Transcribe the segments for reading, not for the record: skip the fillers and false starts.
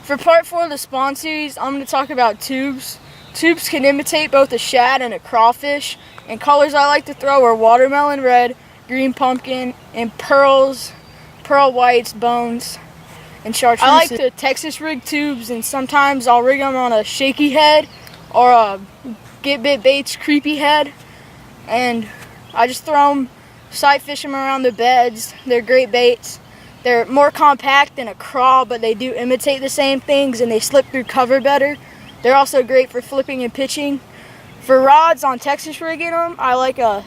For part 4 of the Spawn series, I'm going to talk about tubes. Tubes can imitate both a shad and a crawfish, and colors I like to throw are watermelon red, green pumpkin, and pearl whites, bones, and chartreuse. I like to Texas rig tubes, and sometimes I'll rig them on a shaky head or a Get Bit Baits creepy head, and I just throw them, sight fish them around the beds. They're great baits. They're more compact than a craw, but they do imitate the same things, and they slip through cover better. They're also great for flipping and pitching. For rods on Texas rigging them, I like a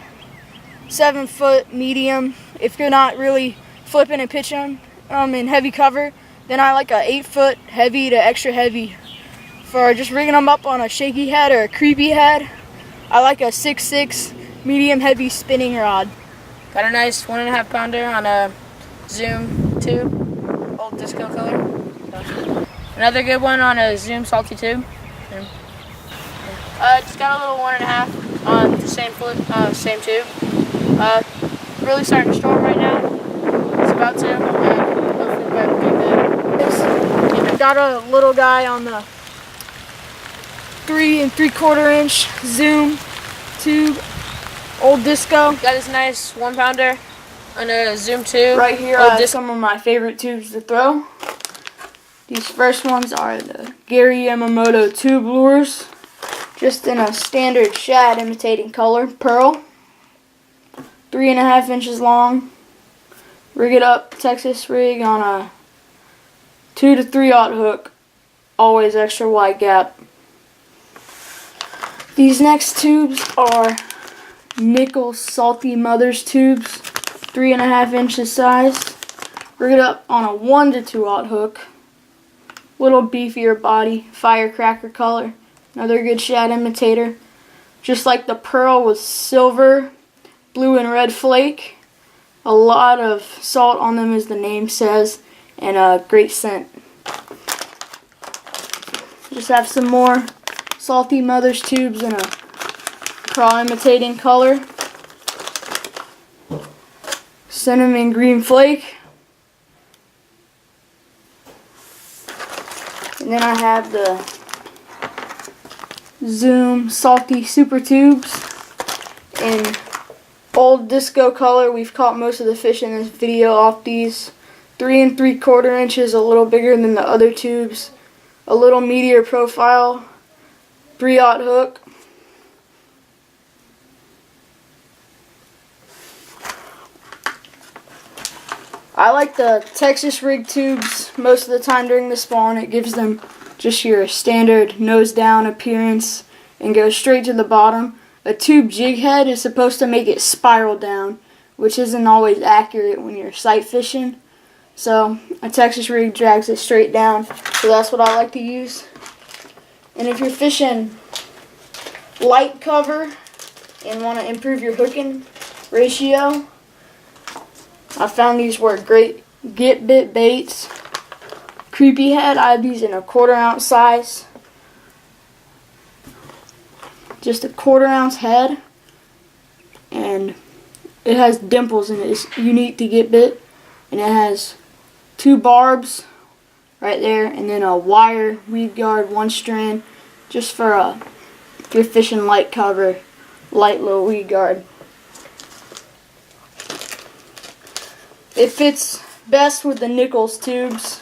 7-foot medium. If you're not really flipping and pitching in heavy cover, then I like a 8-foot heavy to extra heavy. For just rigging them up on a shaky head or a creepy head, I like a 6'6" medium heavy spinning rod. Got a nice 1.5 pounder on a Zoom tube, old disco color. Another good one on a Zoom salty tube. Just got a little 1.5 on the same tube. Really starting to storm right now. It's about to. Hopefully we'll have a good day. Got a little guy on the 3 3/4 inch Zoom tube, old disco. Got this nice 1 pounder on a Zoom tube. Right here I have some of my favorite tubes to throw. These first ones are the Gary Yamamoto tube lures, just in a standard shad imitating color, pearl. 3.5 inches long. Rig it up, Texas rig on a 2 to 3/0 hook, always extra wide gap. These next tubes are nickel salty mother's tubes, 3.5 inches size. Rig it up on a 1 to 2/0 hook. Little beefier body, firecracker color. Another good shad imitator. Just like the pearl with silver, blue, and red flake. A lot of salt on them, as the name says, and a great scent. Just have some more salty mother's tubes in a craw imitating color. Cinnamon green flake. And then I have the Zoom salty super tubes in old disco color. We've caught most of the fish in this video off these. 3 3/4 inches, a little bigger than the other tubes. A little meatier profile. 3/0 hook. I like the Texas rig tubes most of the time during the spawn. It gives them just your standard nose down appearance and goes straight to the bottom. A tube jig head is supposed to make it spiral down, which isn't always accurate when you're sight fishing. So a Texas rig drags it straight down. So that's what I like to use. And if you're fishing light cover and want to improve your hooking ratio, I found these were great Get Bit Baits creepy head. I have these in a 1/4 ounce size. Just a 1/4 ounce head, and it has dimples in it. It's unique to Get Bit, and it has 2 barbs right there, and then a wire weed guard, 1 strand, just for if you're fishing light cover, light little weed guard. It fits best with the Nichols tubes.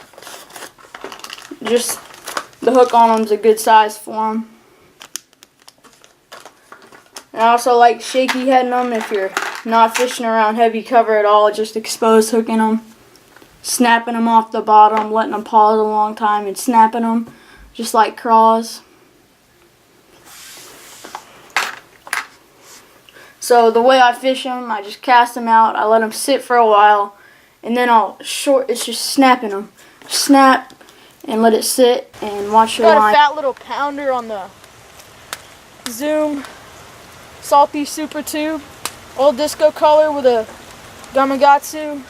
Just the hook on them's a good size for them. And I also like shaky heading them if you're not fishing around heavy cover at all, just exposed hooking them, snapping them off the bottom, letting them pause a long time, and snapping them just like craws. So the way I fish them, I just cast them out, I let them sit for a while, and then it's just snapping them. Snap and let it sit and watch your line. Got a fat little pounder on the Zoom salty super tube, old disco color with a Gamakatsu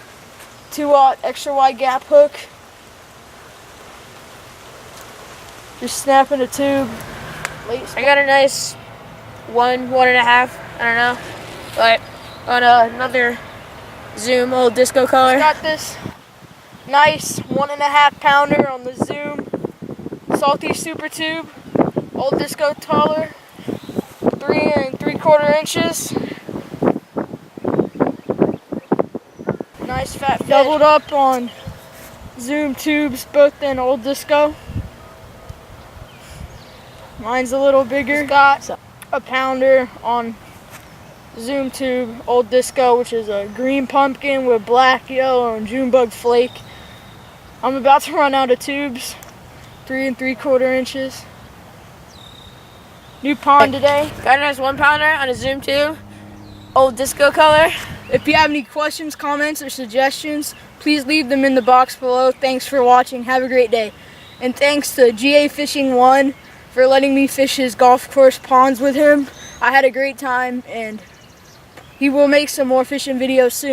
2/0 extra wide gap hook. Just snapping a tube. I got a nice 1.5, I don't know, but on another Zoom old disco color. Got this nice 1.5 pounder on the Zoom salty super tube, old disco color, 3 3/4 inches. Nice fat fish. Doubled up on Zoom tubes, both in old disco. Mine's a little bigger. Got a pounder on Zoom tube, old disco, which is a green pumpkin with black, yellow, and June bug flake. I'm about to run out of tubes, 3 3/4 inches. New pond today. Got a nice 1 pounder on a Zoom tube, old disco color. If you have any questions, comments, or suggestions, please leave them in the box below. Thanks for watching. Have a great day. And thanks to GA Fishing 1 for letting me fish his golf course ponds with him. I had a great time, and he will make some more fishing videos soon.